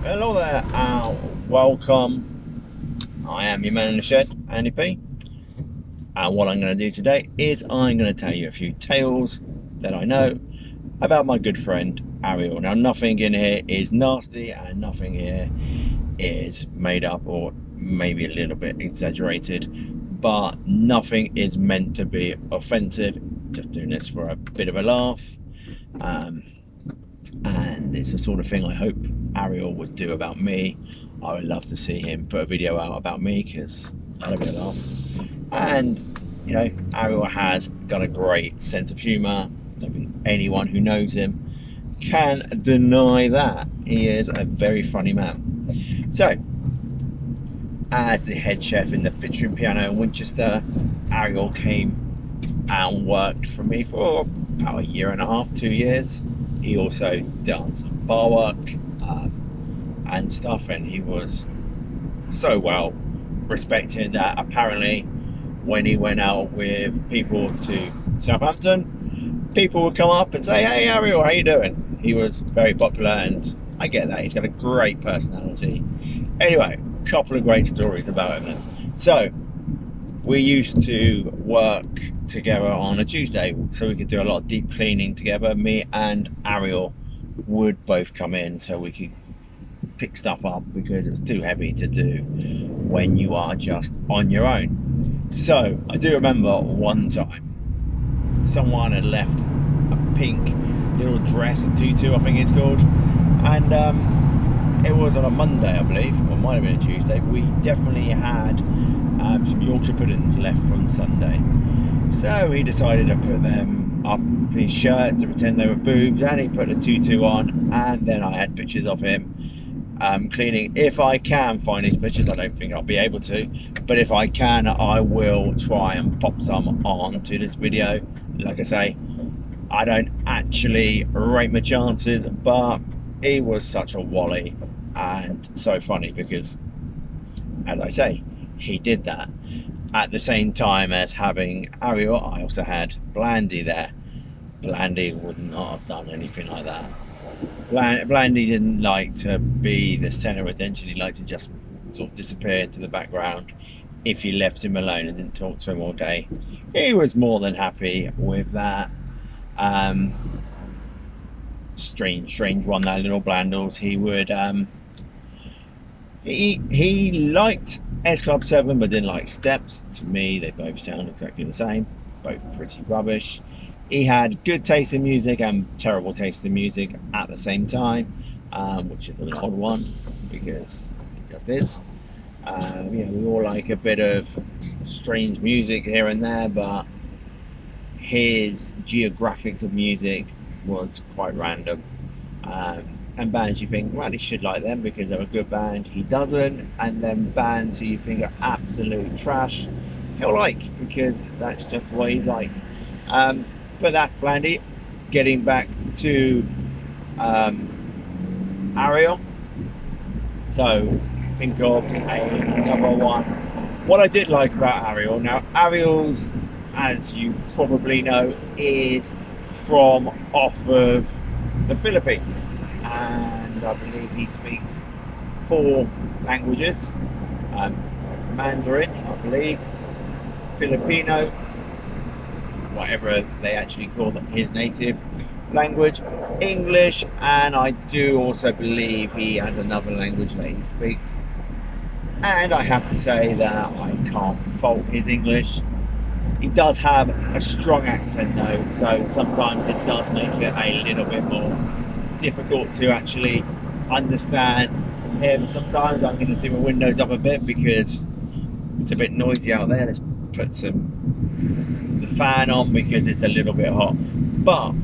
Hello there, welcome. I am your man in the shed, Andy P. And what I'm going to do today is I'm going to tell you a few tales that I know about my good friend Ariel. Now, nothing in here is nasty and nothing here is made up or maybe a little bit exaggerated, but nothing is meant to be offensive. Just doing this for a bit of a laugh. Um, and it's the sort of thing I hope Ariel would do about me. I would love to see him put a video out about me because that'd be a laugh. And you know, Ariel has got a great sense of humour. I don't think anyone who knows him can deny that. He is a very funny man. So, as the head chef in the Picture and Piano in Winchester, Ariel came and worked for me for about a year and a half, 2 years. He also done some bar work and stuff, and he was so well respected that apparently when he went out with people to Southampton, people would come up and say, "Hey Ariel, how you doing?" He was very popular, and I get that. He's got a great personality. Anyway, a couple of great stories about him. So we used to work together on a Tuesday, so we could do a lot of deep cleaning together. Me and Ariel would both come in so we could pick stuff up because it was too heavy to do when you are just on your own. So I do remember one time someone had left a pink little dress, a tutu I think it's called, and it was on a Monday I believe, or it might have been a Tuesday. We definitely had some Yorkshire puddings left from Sunday, so he decided to put them up his shirt to pretend they were boobs, and he put a tutu on, and then I had pictures of him cleaning. If I can find these pictures, I don't think I'll be able to, but if I can, I will try and pop some onto this video. Like I say, I don't actually rate my chances, but he was such a wally and so funny because, as I say, he did that. At the same time as having Ariel, I also had Blandy there. Blandy would not have done anything like that. Blandy didn't like to be the centre of attention. He liked to just sort of disappear into the background if you left him alone and didn't talk to him all day. He was more than happy with that. Um, strange one, that little Blandles. He would he liked S Club 7 but didn't like Steps. To me, they both sound exactly the same, both pretty rubbish. He had good taste in music and terrible taste in music at the same time, which is an odd one because it just is. We all like a bit of strange music here and there, but his geographics of music was quite random. And bands you think, well, he should like them because they're a good band, he doesn't. And then bands who you think are absolute trash, he'll like because that's just what he's like. But that's Blandy. Getting back to Ariel. So think of another one. What I did like about Ariel, now Ariel's, as you probably know, is from off of the Philippines, and I believe he speaks 4 languages: Mandarin, I believe, Filipino, whatever they actually call his native language, English, and I do also believe he has another language that he speaks. And I have to say that I can't fault his English. He does have a strong accent though, so sometimes it does make it a little bit more difficult to actually understand him. Sometimes I'm going to do my windows up a bit because it's a bit noisy out there. Let's put the fan on because it's a little bit hot. But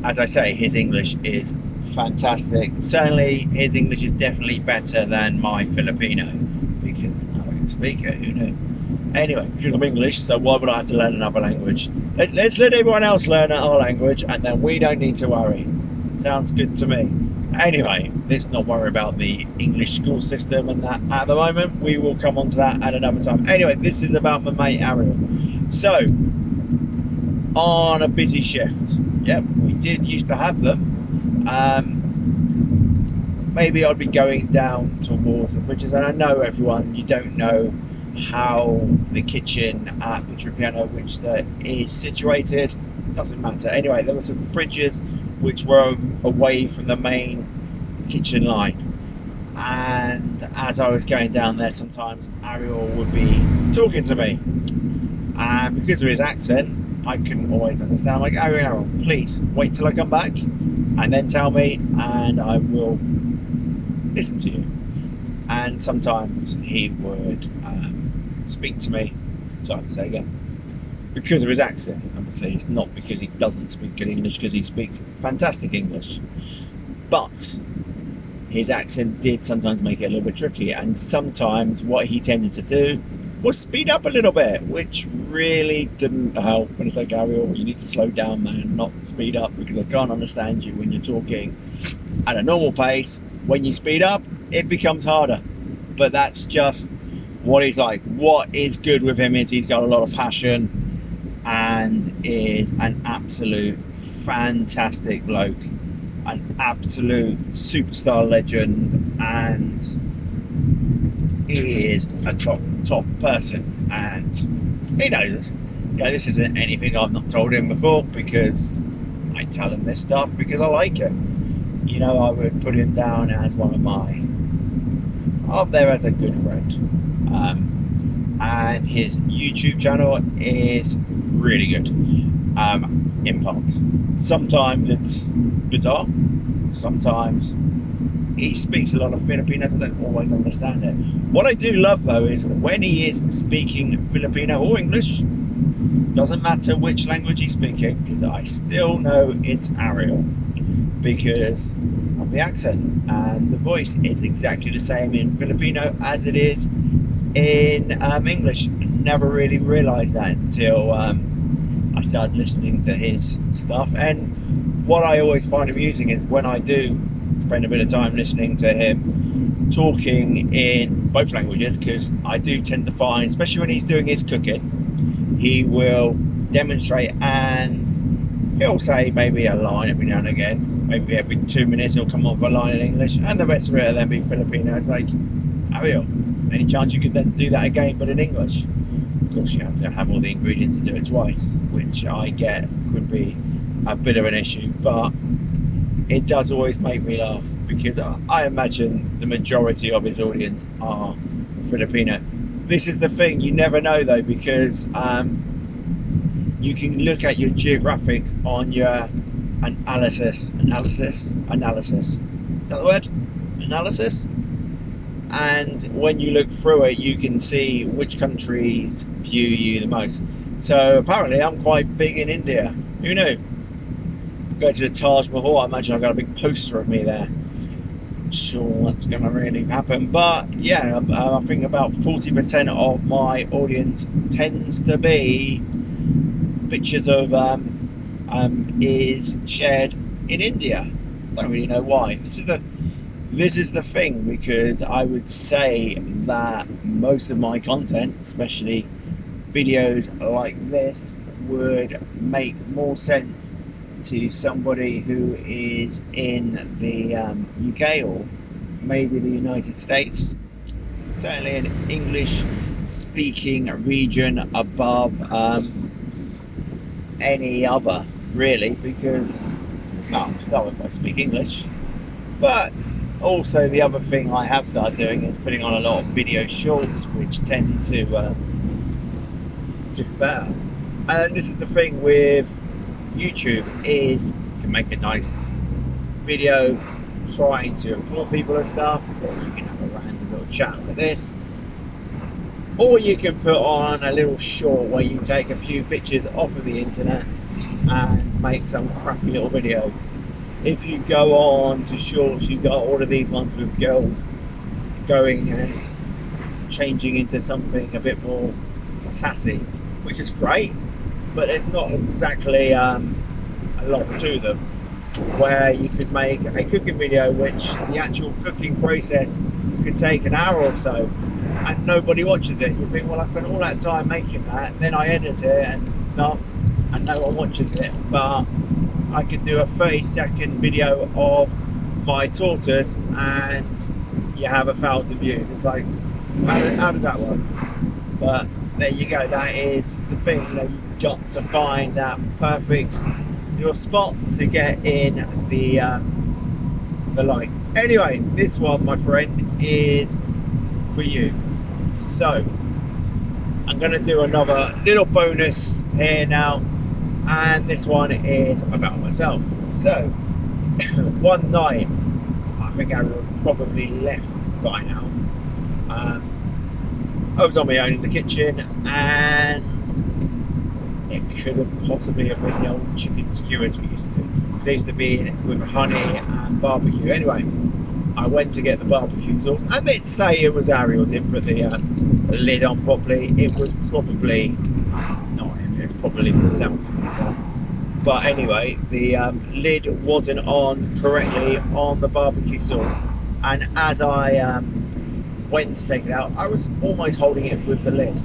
as I say, his English is fantastic. Certainly his English is definitely better than my Filipino because I can speak it, who knew? Anyway, because I'm English, so why would I have to learn another language? Let's let everyone else learn our language and then we don't need to worry. Sounds good to me. Anyway, let's not worry about the English school system and that at the moment. We will come on to that at another time. Anyway, this is about my mate Ariel. So, on a busy shift, yep, we did used to have them. maybe I'd be going down towards the fridges. And I know, everyone, you don't know how the kitchen at the Tripiano, which is situated. Doesn't matter. Anyway, there were some fridges which were away from the main kitchen line, and as I was going down there, sometimes Ariel would be talking to me, and because of his accent, I couldn't always understand. Like, Ariel, please wait till I come back and then tell me, and I will listen to you. And sometimes he would speak to me, so I have to say again, because of his accent. Obviously, it's not because he doesn't speak good English, because he speaks fantastic English, but his accent did sometimes make it a little bit tricky. And sometimes what he tended to do was speed up a little bit, which really didn't help. And it's like, Ariel, you need to slow down, man, not speed up, because I can't understand you when you're talking at a normal pace. When you speed up, it becomes harder. But that's just what he's like. What is good with him is he's got a lot of passion and is an absolute fantastic bloke, an absolute superstar legend, and he is a top person, and he knows us. This isn't anything I've not told him before, because I tell him this stuff because I like it. I would put him down as one of my, up there as a good friend. And his YouTube channel is really good, in parts. Sometimes it's bizarre, sometimes he speaks a lot of Filipino, so I don't always understand it. What I do love, though, is when he is speaking Filipino or English, doesn't matter which language he's speaking, because I still know it's Ariel, because of the accent, and the voice is exactly the same in Filipino as it is in English. Never really realised that until I started listening to his stuff. And what I always find amusing is when I do spend a bit of time listening to him talking in both languages, because I do tend to find, especially when he's doing his cooking, he will demonstrate and he'll say maybe a line every now and again. Maybe every 2 minutes he'll come up with a line in English, and the rest of it will then be Filipino. It's like, Ariel, any chance you could then do that again but in English? Of course, you have to have all the ingredients to do it twice, which I get could be a bit of an issue, but it does always make me laugh, because I imagine the majority of his audience are Filipino. This is the thing, you never know though, because you can look at your geographics on your analysis. Is that the word? Analysis? And when you look through it, you can see which countries view you the most. So apparently I'm quite big in India. Who knew? Go to the Taj Mahal, I imagine I've got a big poster of me there. Not sure that's going to really happen, but yeah, I think about 40% of my audience tends to be pictures of is shared in India. Don't really know why. This is the thing, because I would say that most of my content, especially videos like this, would make more sense to somebody who is in the UK or maybe the United States, certainly an English speaking region above any other, really, because I'll start with I speak English. But also the other thing I have started doing is putting on a lot of video shorts, which tend to do better. And this is the thing with YouTube, is you can make a nice video trying to inform people of stuff, or you can have a random little chat like this, or you can put on a little short where you take a few pictures off of the internet and make some crappy little video. If you go on to shorts, you've got all of these ones with girls going and changing into something a bit more sassy, which is great, but there's not exactly a lot to them. Where you could make a cooking video, which the actual cooking process could take an hour or so, and nobody watches it. You think, well, I spent all that time making that, then I edit it and stuff, and no one watches it. But I could do a 30-second video of my tortoise and you have 1,000 views. It's like, how does that work? But there you go, that is the thing, you know, you've got to find that perfect your spot to get in the light. Anyway, this one, my friend, is for you. So I'm going to do another little bonus here now, and this one is about myself. So one night, I think Ariel probably left by now, I was on my own in the kitchen, and it could have possibly have been the old chicken skewers we used to. It used to be with honey and barbecue. Anyway, I went to get the barbecue sauce, and they'd say it was Ariel didn't put the lid on properly. It was probably not him, it was probably myself. But anyway, the lid wasn't on correctly on the barbecue sauce, and as I went to take it out, I was almost holding it with the lid,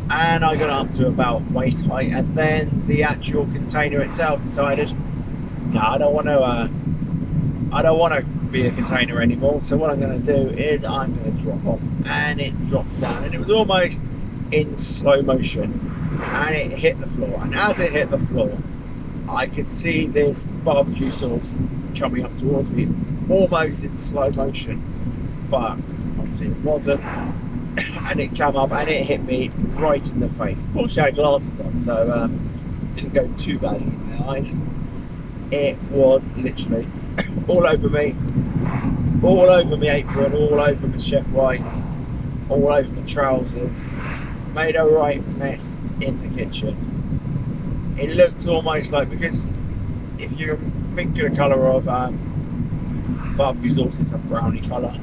and I got up to about waist height, and then the actual container itself decided, no, I don't want to be a container anymore. So what I'm going to do is I'm going to drop off, and it dropped down, and it was almost in slow motion, and it hit the floor, and as it hit the floor, I could see this barbecue sauce coming up towards me almost in slow motion, but obviously it wasn't, and it came up and it hit me right in the face. Fortunately I had glasses on, so didn't go too badly in the eyes. It was literally all over me, all over my apron, all over my chef whites, all over my trousers. Made a right mess in the kitchen. It looked almost like, because if you think of the colour of barbecue sauce, it's a browny colour.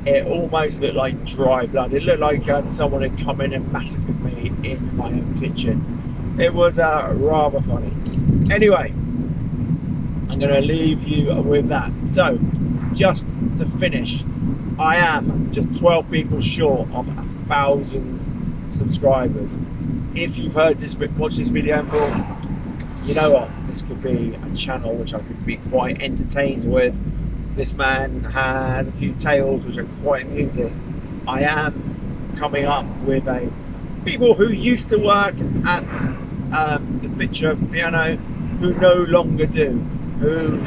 It almost looked like dry blood. It looked like someone had come in and massacred me in my own kitchen. It was rather funny. Anyway, I'm going to leave you with that. So, just to finish, I am just 12 people short of 1,000 subscribers. If you've heard this, watched this video and thought, you know what, this could be a channel which I could be quite entertained with. This man has a few tales which are quite amusing. I am coming up with people who used to work at the picture piano, who no longer do, who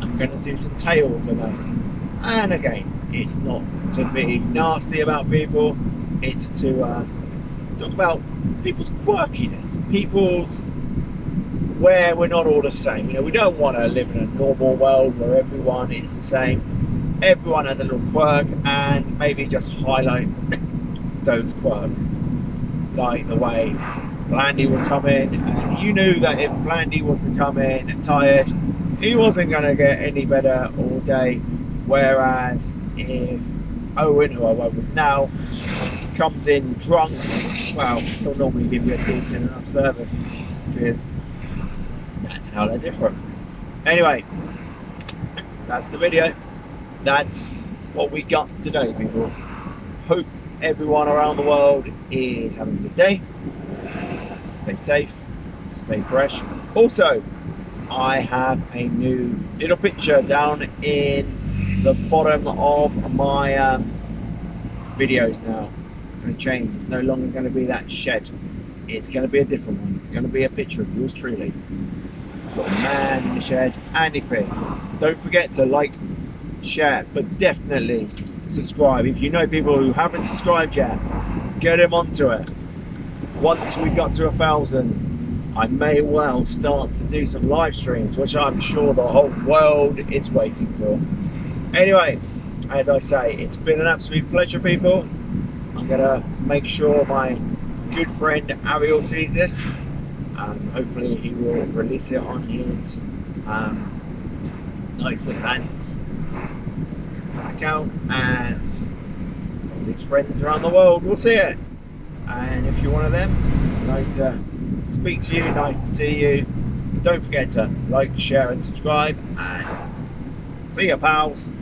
I'm going to do some tales about. And again, it's not to be nasty about people, it's to talk about people's quirkiness, where we're not all the same. You know, we don't want to live in a normal world where everyone is the same. Everyone has a little quirk, and maybe just highlight those quirks, like the way Blandy would come in, and you knew that if Blandy was to come in tired, he wasn't going to get any better all day. Whereas if Owen, who I work with now, comes in drunk, well, he'll normally give you a decent enough service, because that's how they're different. Anyway, that's the video. That's what we got today, people. Hope everyone around the world is having a good day. Stay safe, stay fresh. Also, I have a new little picture down in the bottom of my videos now. It's going to change. It's no longer going to be that shed. It's going to be a different one. It's going to be a picture of yours truly. Got a man in the shed, Andy P. Don't forget to like, share, but definitely subscribe. If you know people who haven't subscribed yet, get them onto it. Once we got to 1,000, I may well start to do some live streams, which I'm sure the whole world is waiting for. Anyway, as I say, it's been an absolute pleasure, people. I'm gonna make sure my good friend Ariel sees this. Hopefully he will release it on his Nights Advance account, and all his friends around the world will see it. And if you're one of them, it's nice to speak to you, nice to see you. Don't forget to like, share and subscribe, and see ya, pals.